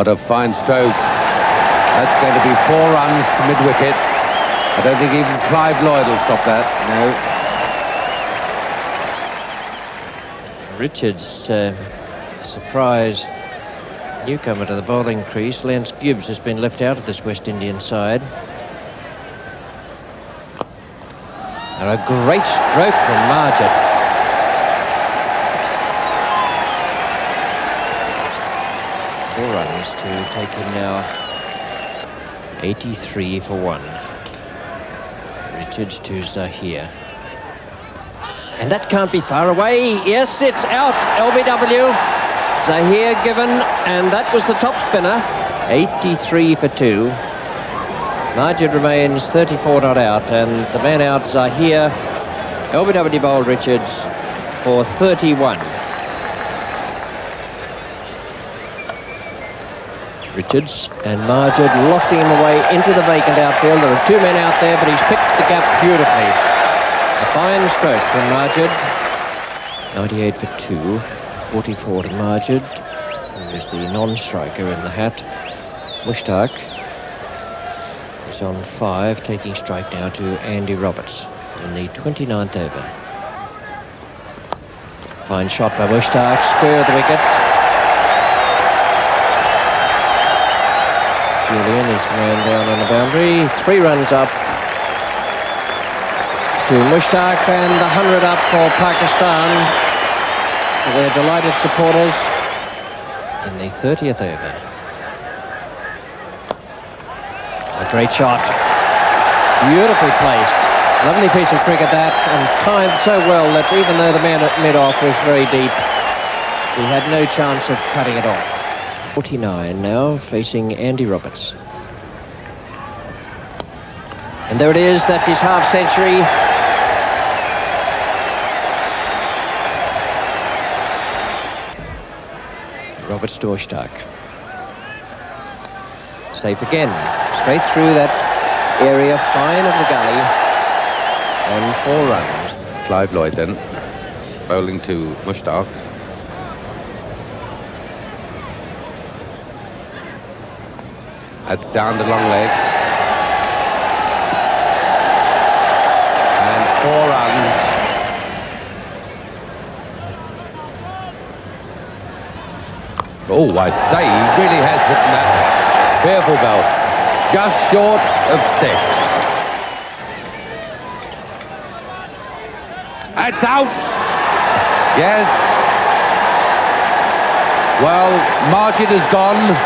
What a fine stroke. That's going to be 4 runs to mid-wicket. I don't think even Clive Lloyd will stop that. No. Richards, surprise newcomer to the bowling crease. Lance Gibbs has been left out of this West Indian side. And a great stroke from Margin. Four runs to take him now 83 for 1. Richards to Zahir. And that can't be far away. Yes, it's out. LBW. Zahir given, and that was the top spinner. 83 for 2. Margin remains 34 not out, and the man out, Zahir. LBW bowled Richards for 31. Richards and Margin lofting him away into the vacant outfield. There are 2 men out there, but he's picked the gap beautifully. A fine stroke from Margin. 98 for 2, 44 to Margin, who is the non-striker in the hat. Mushtaq is on 5, taking strike now to Andy Roberts in the 29th over. Fine shot by Mushtaq, square of the wicket. Julian is the man down on the boundary. 3 runs up to Mushtaq, and the 100 up for Pakistan. Their delighted supporters in the 30th over. A great shot. Beautifully placed. Lovely piece of cricket that, and timed so well that even though the man at mid-off was very deep, he had no chance of cutting it off. 49 now, facing Andy Roberts. And there it is, that's his half-century. Roberts to Mushtaq. Safe again, straight through that area, fine of the gully, and 4 runs. Clive Lloyd then, bowling to Mushtaq. That's down the long leg. And 4 runs. Oh, I say, he really has hit that fearful belt. Just short of 6. That's out! Yes. Well, Margin has gone.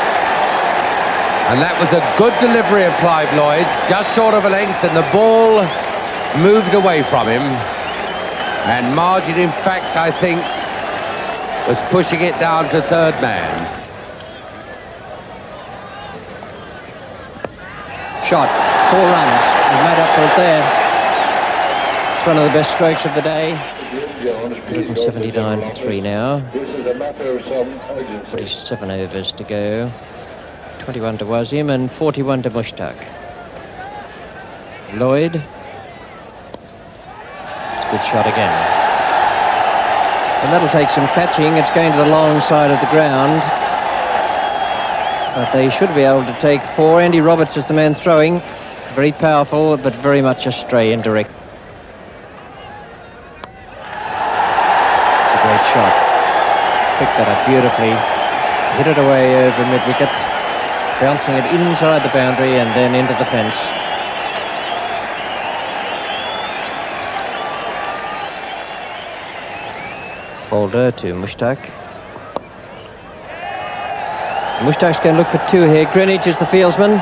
And that was a good delivery of Clive Lloyd's, just short of a length, and the ball moved away from him. And Margin, in fact, I think, was pushing it down to 3rd man. Shot, 4 runs. He's made up for it there. It's one of the best strokes of the day. 179 for 3 now. 47 overs to go. 21 to Wasim and 41 to Mushtaq. Lloyd. It's a good shot again. And that'll take some catching. It's going to the long side of the ground. But they should be able to take 4. Andy Roberts is the man throwing. Very powerful, but very much a stray and direct. It's a great shot. Picked that up beautifully. Hit it away over mid-wicket. Bouncing it inside the boundary and then into the fence. Holder to Mushtaq. Mushtaq's going to look for 2 here. Greenwich is the fieldsman.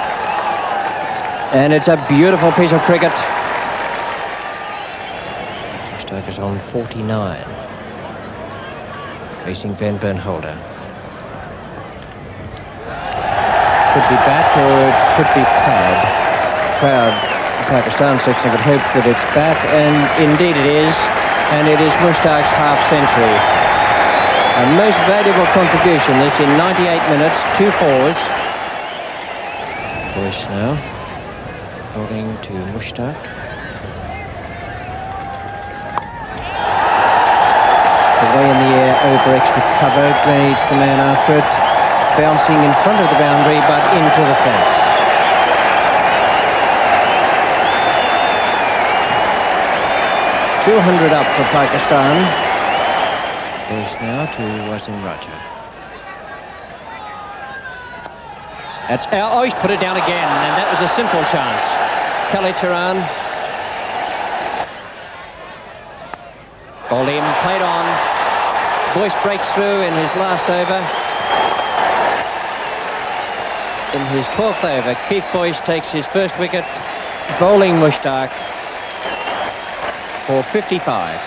And it's a beautiful piece of cricket. Mushtaq is on 49. Facing Van Bernholder. Could be bat or it could be pad. Crowd, the Pakistan section of it hopes that it's bat, and indeed it is. And it is Mushtaq's half-century. A most valuable contribution. This in 98 minutes, 2 4s. Boyce now, bowling to Mushtaq. Away in the air, over extra cover. Greenwich the man after it. bouncing in front of the boundary but into the fence. $200 up for Pakistan. Goes now to Wasim Raja. That's out. Oh, he's put it down again, and that was a simple chance. Kalicharan. Bowled him, played on. Boyce breaks through in his last over. In his 12th over, Keith Boyce takes his first wicket, bowling Mushtaq for 55.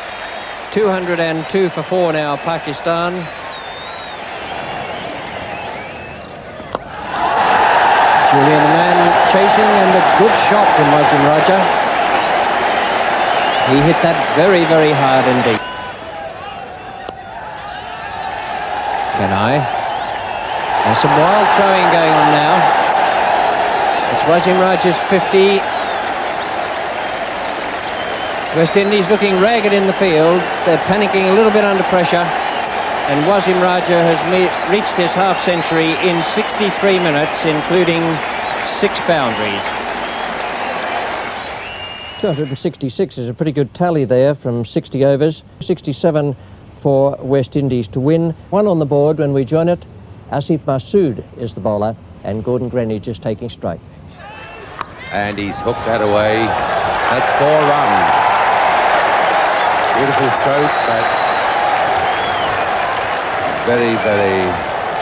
202 for 4 now, Pakistan. Julian the man chasing, and a good shot from Wasim Raja. He hit that very, very hard indeed. There's some wild throwing going on now. It's Wasim Raja's 50. West Indies looking ragged in the field. They're panicking a little bit under pressure. And Wasim Raja has reached his half-century in 63 minutes, including 6 boundaries. 266 is a pretty good tally there from 60 overs. 67 for West Indies to win. 1 on the board when we join it. Asif Masood is the bowler, and Gordon Greenidge is taking strike. And he's hooked that away. That's 4 runs. Beautiful stroke, but very, very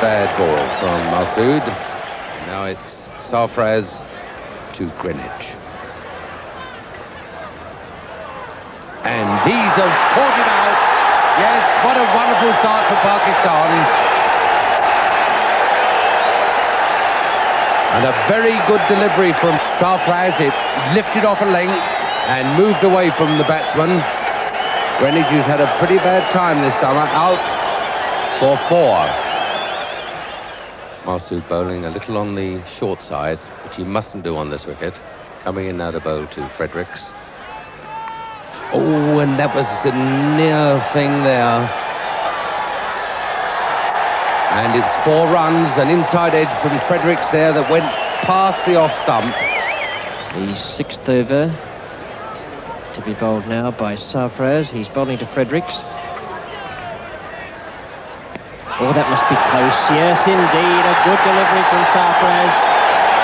bad ball from Masood. Now it's Sarfraz to Greenidge. And these have caught him out. Yes, what a wonderful start for Pakistan. And a very good delivery from Sarfraz. It lifted off a length and moved away from the batsman. Greenidge has had a pretty bad time this summer, out for 4. Masood bowling a little on the short side, which he mustn't do on this wicket. Coming in now to bowl to Fredericks. Oh, and that was a near thing there. And it's 4 runs, an inside edge from Fredericks there that went past the off stump. The 6th over to be bowled now by Sarfraz. He's bowling to Fredericks. Oh, that must be close. Yes, indeed. A good delivery from Sarfraz.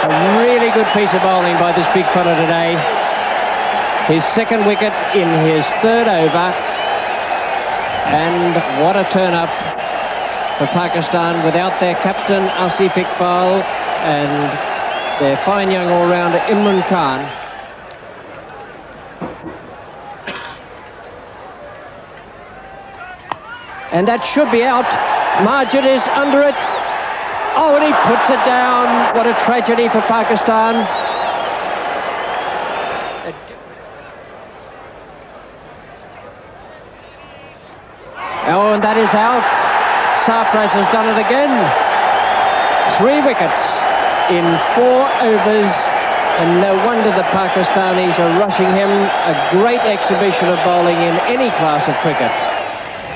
A really good piece of bowling by this big fella today. His 2nd wicket in his 3rd over. And what a turn-up for Pakistan without their captain, Asif Iqbal, and their fine young all-rounder, Imran Khan. And that should be out. Majid is under it. Oh, and he puts it down. What a tragedy for Pakistan. Oh, and that is out. Sarfraz has done it again. 3 wickets in 4 overs. And no wonder the Pakistanis are rushing him. A great exhibition of bowling in any class of cricket.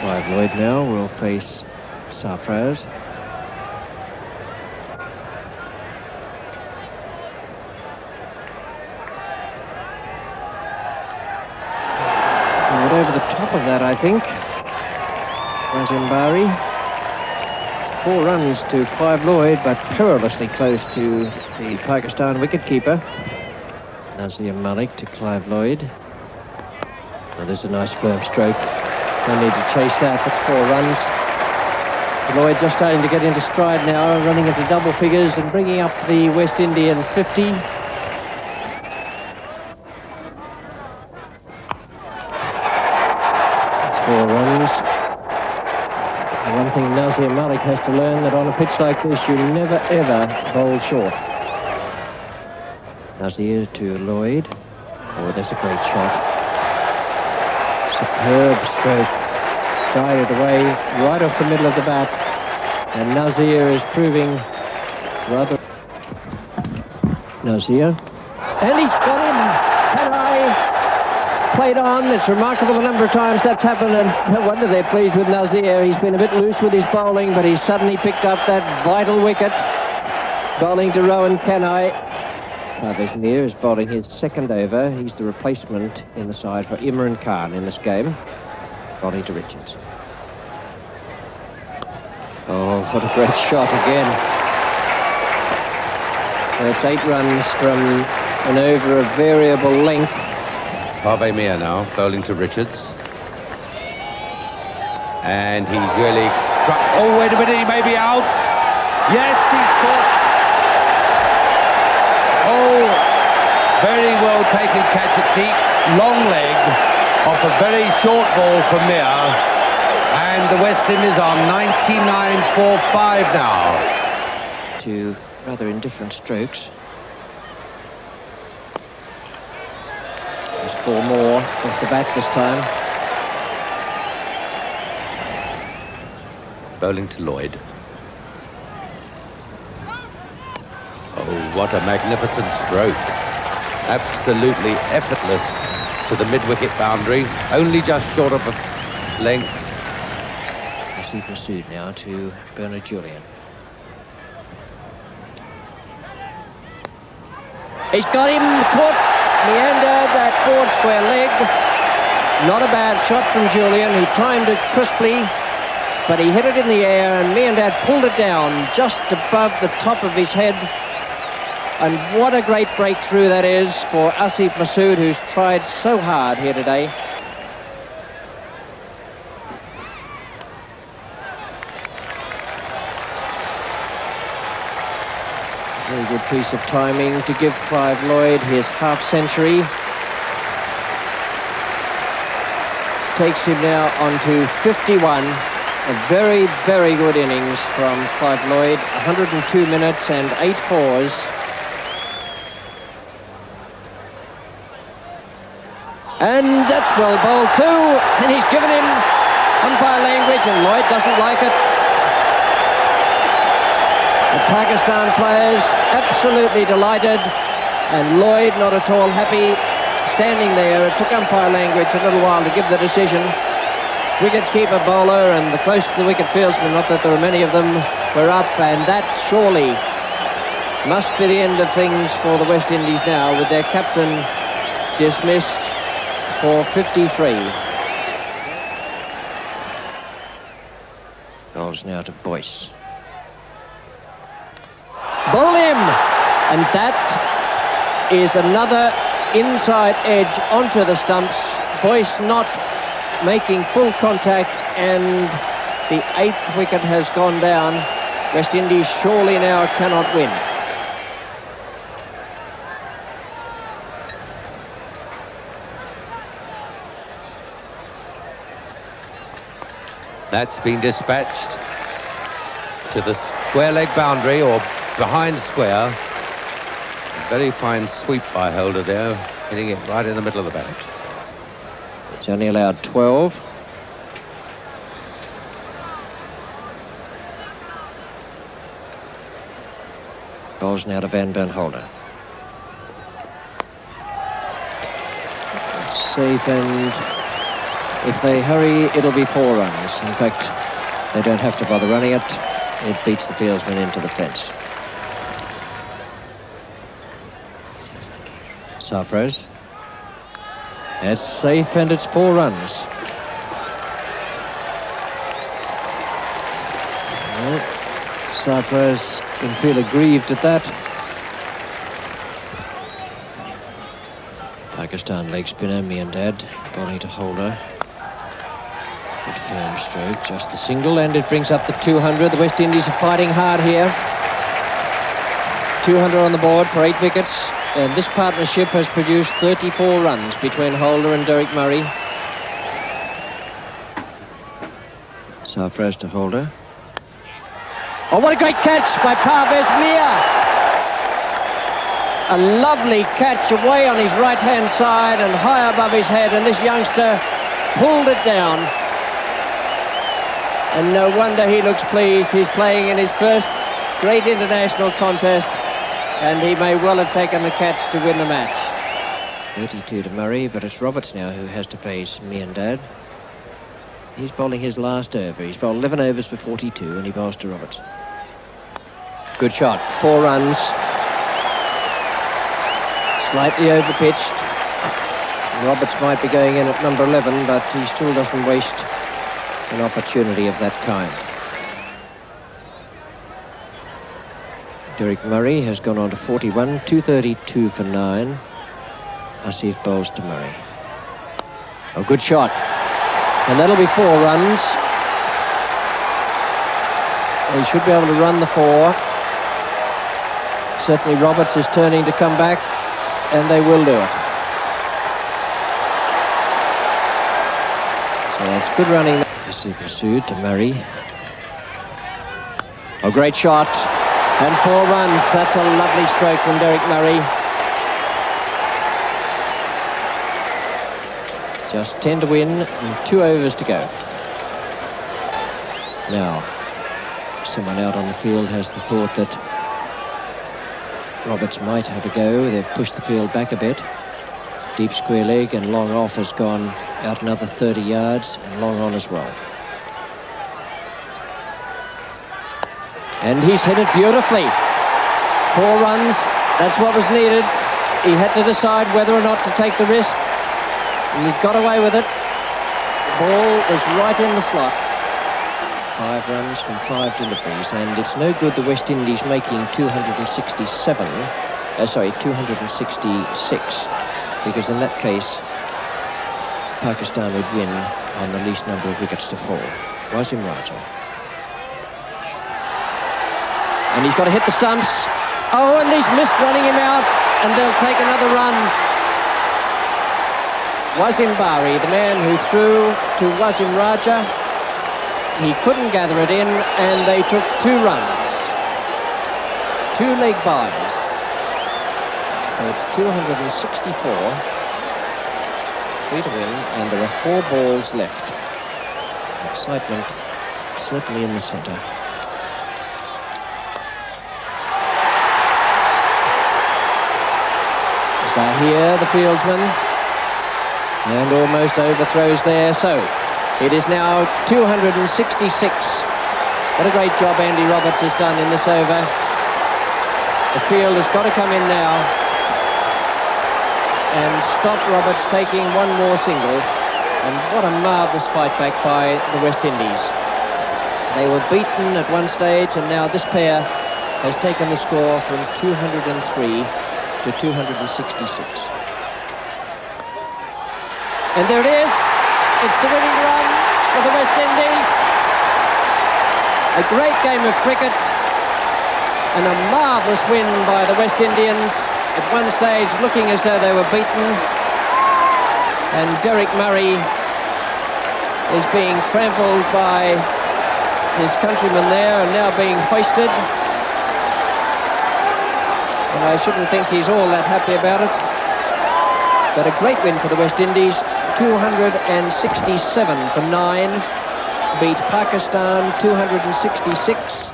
Clive Lloyd now will face Sarfraz. Right over the top of that, I think. Wasim Bari. It's 4 runs to Clive Lloyd, but perilously close to the Pakistan wicketkeeper. Nazir Malik to Clive Lloyd. Now there's a nice firm stroke. No need to chase that. That's 4 runs. Lloyd just starting to get into stride now, running into double figures and bringing up the West Indian 50. That's 4 runs. One thing Nazir Malik has to learn, that on a pitch like this you never ever bowl short. Nazir to Lloyd. Oh, that's a great shot. Superb stroke. Guided away right off the middle of the bat. And Nazir is proving rather... Nazir. And he's got him! played on. It's remarkable the number of times that's happened, and no wonder they're pleased with Nazir. He's been a bit loose with his bowling, but he's suddenly picked up that vital wicket. Bowling to Rowan Kanai. Parvez Mir is bowling his second over. He's the replacement in the side for Imran Khan in this game. Bowling to Richards. Oh, what a great shot again. That's 8 runs from an over of variable length. Parvez Mir now, bowling to Richards. And he's really struck. Oh, wait a minute, he may be out. Yes, he's caught. Oh, very well taken catch, a deep, long leg off a very short ball from Mir. And the West Indies are 99.45 now. Two rather indifferent strokes. There's 4 more off the bat this time. Bowling to Lloyd. Oh, what a magnificent stroke. Absolutely effortless to the mid-wicket boundary, only just short of a length. Asif Masood now to Bernard Julian. He's got him caught, meandered that forward square leg. Not a bad shot from Julian. He timed it crisply, but he hit it in the air, and Meandad pulled it down just above the top of his head. And what a great breakthrough that is for Asif Masood, who's tried so hard here today. Very good piece of timing to give Clive Lloyd his half-century. Takes him now on to 51. A very, very good innings from Clive Lloyd. 102 minutes and 8 fours. And that's well bowled too. And he's given him umpire language, and Lloyd doesn't like it. The Pakistan players absolutely delighted, and Lloyd not at all happy, standing there. It took umpire language a little while to give the decision. Wicket-keeper bowler and the close to the wicket fieldsman, not that there are many of them, were up, and that surely must be the end of things for the West Indies now, with their captain dismissed for 53. Goes now to Boyce. Bowl him! And that is another inside edge onto the stumps. Boyce not making full contact, and the 8th wicket has gone down. West Indies surely now cannot win. That's been dispatched to the square leg boundary, or behind square. Very fine sweep by Holder there, hitting it right in the middle of the bat. It's only allowed 12. Bowls now to Van Bernholder. It's safe, and if they hurry, it'll be 4 runs. In fact, they don't have to bother running it. It beats the fieldsman into the fence. Sarfraz. It's safe, and it's 4 runs. Well, Sarfraz can feel aggrieved at that. Pakistan leg spinner, Meandad, bowling to Holder. Good firm stroke, just the single, and it brings up the 200. The West Indies are fighting hard here. 200 on the board for 8 wickets. And this partnership has produced 34 runs between Holder and Derek Murray. Sarfraz to Holder. Oh, what a great catch by Parvez Mir! A lovely catch away on his right-hand side and high above his head, and this youngster pulled it down. And no wonder he looks pleased. He's playing in his first great international contest, and he may well have taken the catch to win the match. 32 to Murray, but it's Roberts now who has to face me and Dad. He's bowling his last over. He's bowled 11 overs for 42 and he bowls to Roberts. Good shot, 4 runs. Slightly overpitched. Roberts might be going in at number 11, but he still doesn't waste an opportunity of that kind. Derek Murray has gone on to 41, 232 for 9. Asif bowls to Murray. Oh, good shot. And that'll be 4 runs. He should be able to run the 4. Certainly Roberts is turning to come back, and they will do it. So that's good running. Asif pursued to Murray. Oh, great shot. And 4 runs. That's a lovely stroke from Derek Murray. Just 10 to win and 2 overs to go. Now, someone out on the field has the thought that Roberts might have a go. They've pushed the field back a bit. Deep square leg, and long off has gone out another 30 yards and long on as well. And he's hit it beautifully. 4 runs, that's what was needed. He had to decide whether or not to take the risk. And he got away with it. The ball was right in the slot. 5 runs from 5 deliveries, and it's no good the West Indies making 266, because in that case, Pakistan would win on the least number of wickets to fall. Wasim Raja. And he's got to hit the stumps. Oh, and he's missed running him out, and they'll take another run. Wasim Bari, the man who threw to Wasim Raja, he couldn't gather it in, and they took 2 runs. 2 leg byes. So it's 264. 3 to win, and there are 4 balls left. Excitement certainly in the centre. Zahir, the fieldsman, and almost overthrows there. So it is now 266. What a great job Andy Roberts has done in this over. The field has got to come in now and stop Roberts taking 1 more single. And what a marvellous fight back by the West Indies. They were beaten at one stage, and now this pair has taken the score from 203 to 266. And there it is. It's the winning run for the West Indies. A great game of cricket and a marvellous win by the West Indians. At one stage looking as though they were beaten. And Derek Murray is being trampled by his countrymen there and now being hoisted. And I shouldn't think he's all that happy about it. But a great win for the West Indies. 267 for 9. Beat Pakistan 266.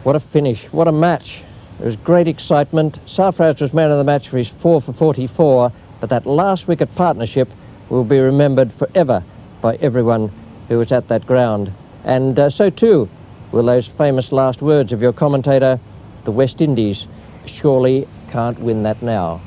What a finish. What a match. There was great excitement. Sarfraz was man of the match for his 4 for 44. But that last wicket partnership will be remembered forever by everyone who was at that ground. And so too will those famous last words of your commentator, the West Indies surely can't win that now.